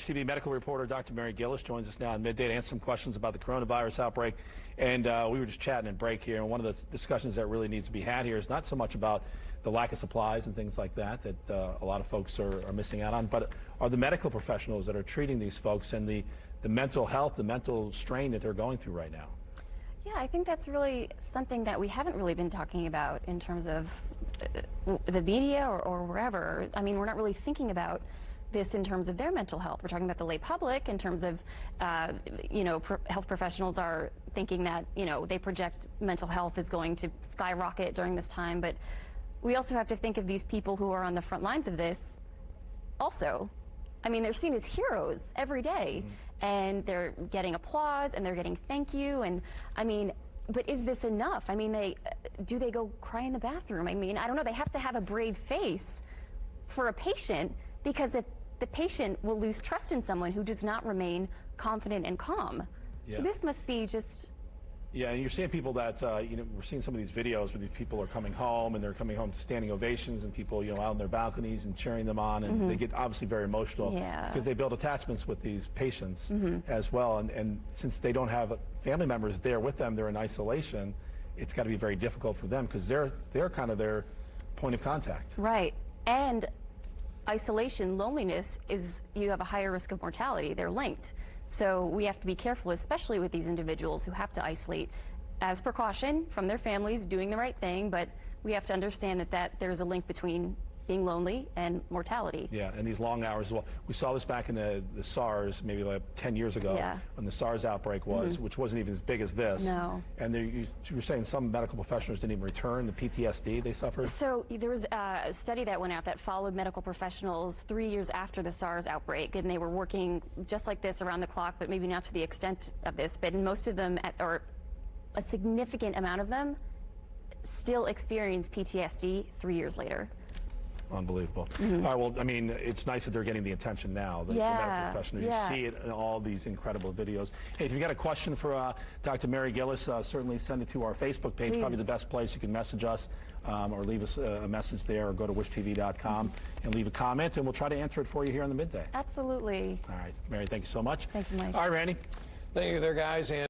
TV medical reporter Dr. Mary Gillis joins us now on Midday to answer some questions about the coronavirus outbreak. And we were just chatting in break here, and one of the discussions that really needs to be had here is not so much about the lack of supplies and things like that a lot of folks are missing out on, but are the medical professionals that are treating these folks and the mental health, the mental strain that they're going through right now. Yeah, I think that's really something that we haven't really been talking about in terms of the media or wherever. I mean, we're not really thinking about this in terms of their mental health. We're talking about the lay public in terms of, health professionals are thinking that, they project mental health is going to skyrocket during this time. But we also have to think of these people who are on the front lines of this also. I mean, they're seen as heroes every day, and they're getting applause and they're getting thank you. And I mean, but is this enough? I mean, do they go cry in the bathroom? I mean, I don't know. They have to have a brave face for a patient, because if the patient will lose trust in someone who does not remain confident and calm. Yeah. So this must be just... Yeah, and you're seeing people that, we're seeing some of these videos where these people are coming home, and they're coming home to standing ovations, and people, out on their balconies and cheering them on, and they get obviously very emotional because they build attachments with these patients as well. And since they don't have family members there with them, they're in isolation, it's got to be very difficult for them because they're kind of their point of contact. Right. And isolation, loneliness, you have a higher risk of mortality. They're linked. So we have to be careful, especially with these individuals who have to isolate as precaution from their families, doing the right thing, but we have to understand that there's a link between being lonely and mortality. Yeah, and these long hours as well. We saw this back in the SARS, maybe like 10 years ago, when the SARS outbreak was, which wasn't even as big as this. No. And you were saying some medical professionals didn't even return, the PTSD they suffered? So there was a study that went out that followed medical professionals 3 years after the SARS outbreak, and they were working just like this around the clock, but maybe not to the extent of this, but most of them, or a significant amount of them, still experience PTSD 3 years later. Unbelievable. All right, well, I mean, it's nice that they're getting the attention now, the medical professionals. You see it in all these incredible videos. Hey, if you've got a question for Dr. Mary Gillis, certainly send it to our Facebook page. Probably the best place. You can message us or leave us a message there, or go to wishtv.com and leave a comment, and we'll try to answer it for you here on the Midday. Absolutely. All right, Mary, thank you so much. Thank you, Mike. All right, Randy. Thank you there, guys. And